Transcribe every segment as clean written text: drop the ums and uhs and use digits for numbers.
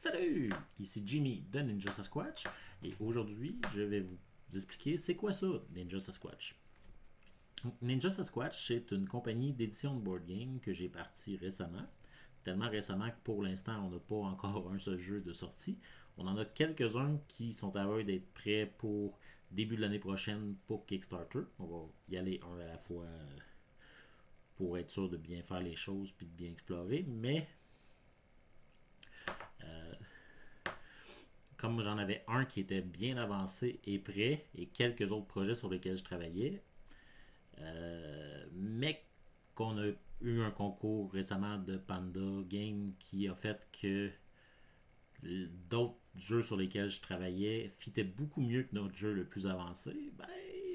Salut! Ici Jimmy de Ninja Sasquatch et aujourd'hui je vais vous expliquer c'est quoi ça, Ninja Sasquatch. Ninja Sasquatch, c'est une compagnie d'édition de board game que j'ai partie récemment. Tellement récemment que pour l'instant on n'a pas encore un seul jeu de sortie. On en a quelques-uns qui sont à l'heure d'être prêts pour début de l'année prochaine pour Kickstarter. On va y aller un à la fois pour être sûr de bien faire les choses puis de bien explorer. Mais comme j'en avais un qui était bien avancé et prêt, et quelques autres projets sur lesquels je travaillais, mais qu'on a eu un concours récemment de Panda Game qui a fait que d'autres jeux sur lesquels je travaillais fitaient beaucoup mieux que notre jeu le plus avancé, ben,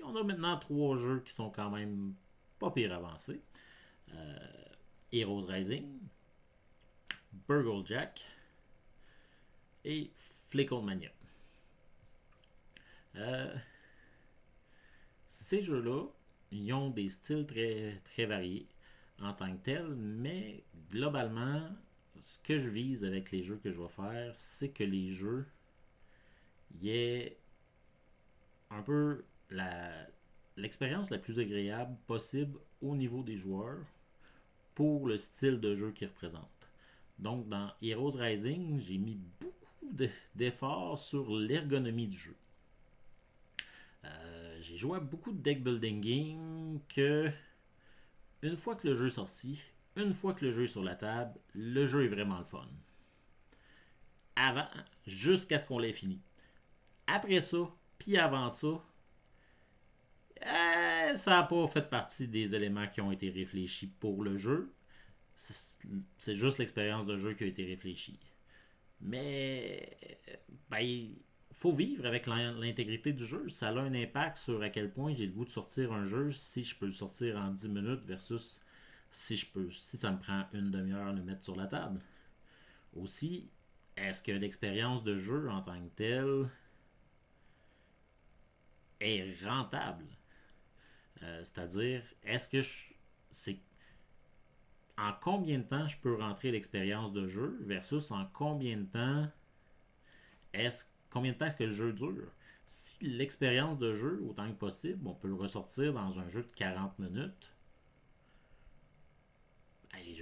on a maintenant trois jeux qui sont quand même pas pire avancés. Heroes Rising, Burgle Jack et Flicklemania. Euh, Ces jeux-là, ils ont des styles très, très variés en tant que tels, mais globalement, ce que je vise avec les jeux que je vais faire, c'est que les jeux y aient un peu l'expérience la plus agréable possible au niveau des joueurs pour le style de jeu qu'ils représentent. Donc, dans Heroes Rising, j'ai mis beaucoup d'efforts sur l'ergonomie du jeu. J'ai joué à beaucoup de deck building games que une fois que le jeu est sorti, une fois que le jeu est sur la table, le jeu est vraiment le fun. Avant, jusqu'à ce qu'on l'ait fini. Après ça, puis avant ça, ça n'a pas fait partie des éléments qui ont été réfléchis pour le jeu. C'est juste l'expérience de jeu qui a été réfléchie. Mais, ben, il faut vivre avec l'intégrité du jeu. Ça a un impact sur à quel point j'ai le goût de sortir un jeu si je peux le sortir en 10 minutes versus si ça me prend une demi-heure de le mettre sur la table. Aussi, est-ce que l'expérience de jeu en tant que telle est rentable? C'est-à-dire, est-ce que c'est en combien de temps je peux rentrer l'expérience de jeu versus en combien de temps est-ce que le jeu dure? Si l'expérience de jeu, autant que possible, on peut le ressortir dans un jeu de 40 minutes,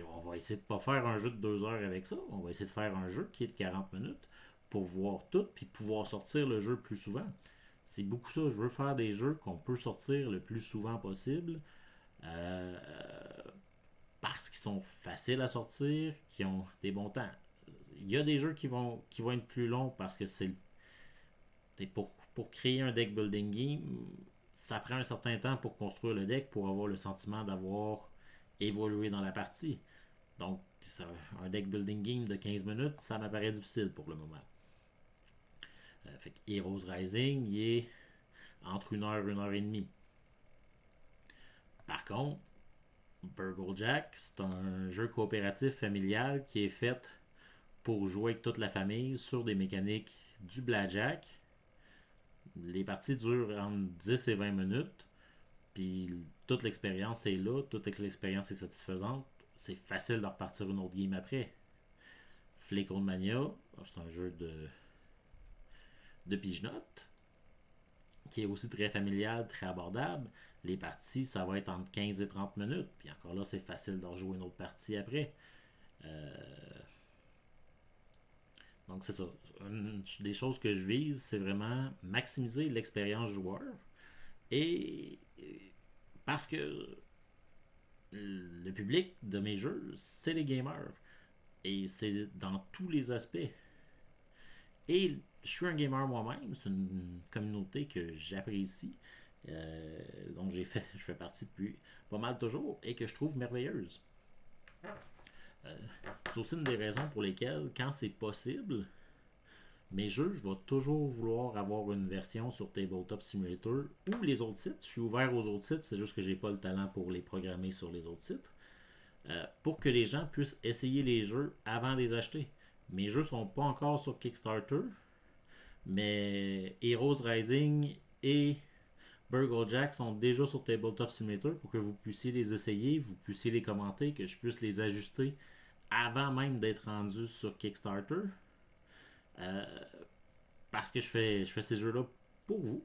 on va essayer de ne pas faire un jeu de 2 heures avec ça. On va essayer de faire un jeu qui est de 40 minutes pour voir tout puis pouvoir sortir le jeu plus souvent. C'est beaucoup ça. Je veux faire des jeux qu'on peut sortir le plus souvent possible euh, parce qu'ils sont faciles à sortir, qui ont des bons temps. Il y a des jeux qui vont être plus longs parce que pour créer un deck building game, ça prend un certain temps pour construire le deck pour avoir le sentiment d'avoir évolué dans la partie. Donc, un deck building game de 15 minutes, ça m'apparaît difficile pour le moment. Fait que Heroes Rising, il est entre 1 heure et demie. Par contre, Burgle Jack, c'est un jeu coopératif familial qui est fait pour jouer avec toute la famille sur des mécaniques du blackjack. Les parties durent entre 10 et 20 minutes. Puis toute l'expérience est là, toute l'expérience est satisfaisante. C'est facile de repartir une autre game après. Flicklemania, c'est un jeu de pigenote qui est aussi très familial, très abordable. Les parties, ça va être entre 15 et 30 minutes. Puis encore là, c'est facile de rejouer une autre partie après. Euh, donc c'est ça. Une des choses que je vise, c'est vraiment maximiser l'expérience joueur. Et parce que le public de mes jeux, c'est les gamers. Et c'est dans tous les aspects. Et je suis un gamer moi-même, c'est une communauté que j'apprécie, dont je fais partie depuis pas mal toujours et que je trouve merveilleuse. C'est aussi une des raisons pour lesquelles, quand c'est possible, mes jeux, je vais toujours vouloir avoir une version sur Tabletop Simulator ou les autres sites. Je suis ouvert aux autres sites, c'est juste que j'ai pas le talent pour les programmer sur les autres sites. Pour que les gens puissent essayer les jeux avant de les acheter. Mes jeux sont pas encore sur Kickstarter, mais Heroes Rising et Burgle Jack sont déjà sur Tabletop Simulator pour que vous puissiez les essayer, vous puissiez les commenter, que je puisse les ajuster avant même d'être rendu sur Kickstarter. Euh, Parce que je fais ces jeux-là pour vous.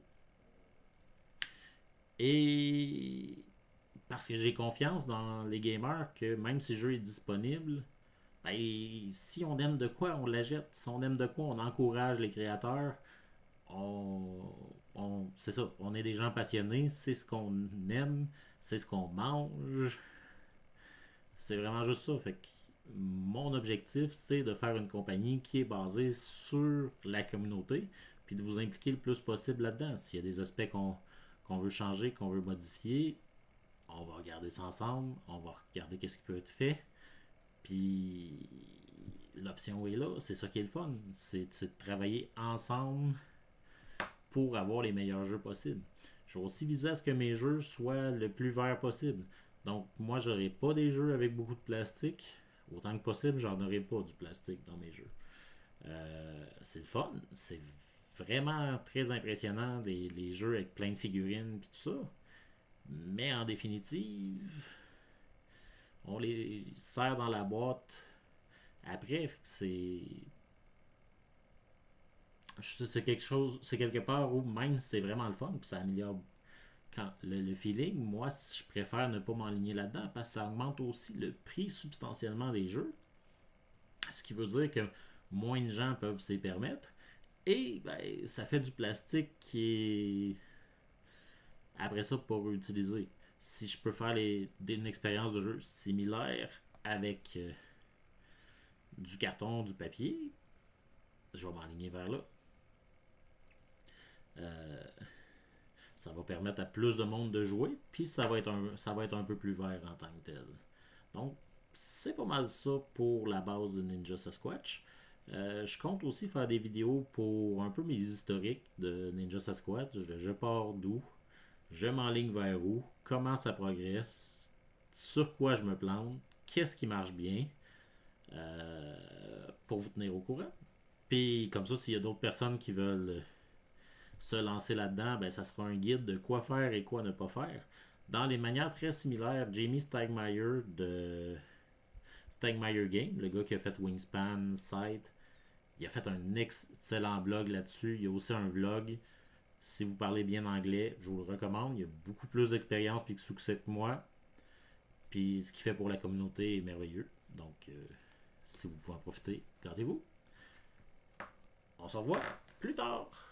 Et parce que j'ai confiance dans les gamers que même si le jeu est disponible, ben, si on aime de quoi, on l'achète. Si on aime de quoi, on encourage les créateurs. On, c'est ça, on est des gens passionnés, c'est ce qu'on aime, c'est ce qu'on mange. C'est vraiment juste ça. Fait que mon objectif, c'est de faire une compagnie qui est basée sur la communauté, puis de vous impliquer le plus possible là-dedans. S'il y a des aspects qu'on veut changer, qu'on veut modifier, on va regarder ça ensemble, on va regarder qu'est-ce qui peut être fait, puis l'option est là, c'est ça qui est le fun, c'est de travailler ensemble pour avoir les meilleurs jeux possibles. Je vais aussi viser à ce que mes jeux soient le plus verts possible. Donc, moi, j'aurai pas des jeux avec beaucoup de plastique. Autant que possible, j'en aurai pas du plastique dans mes jeux. C'est le fun. C'est vraiment très impressionnant, les jeux avec plein de figurines et tout ça. Mais en définitive, on les sert dans la boîte après. C'est quelque chose, c'est quelque part où même si c'est vraiment le fun, puis ça améliore quand le feeling, moi je préfère ne pas m'enligner là-dedans parce que ça augmente aussi le prix substantiellement des jeux, ce qui veut dire que moins de gens peuvent s'y permettre et ben, ça fait du plastique qui est après ça pas réutilisé. Si je peux faire une expérience de jeu similaire avec du carton, du papier, je vais m'enligner vers là. Euh, Ça va permettre à plus de monde de jouer, puis ça va être un peu plus vert en tant que tel. Donc, c'est pas mal ça pour la base de Ninja Sasquatch. Je compte aussi faire des vidéos pour un peu mes historiques de Ninja Sasquatch. Je pars d'où, je m'enligne vers où, comment ça progresse, sur quoi je me plante, qu'est-ce qui marche bien, pour vous tenir au courant. Puis comme ça, s'il y a d'autres personnes qui veulent se lancer là-dedans, ben, ça sera un guide de quoi faire et quoi ne pas faire. Dans les manières très similaires, Jamie Stegmaier de Stegmaier Game, le gars qui a fait Wingspan, Sight, il a fait un excellent blog là-dessus. Il y a aussi un vlog. Si vous parlez bien anglais, je vous le recommande. Il a beaucoup plus d'expérience et de succès que moi. Puis ce qu'il fait pour la communauté est merveilleux. Donc, si vous pouvez en profiter, gardez-vous. On se revoit plus tard.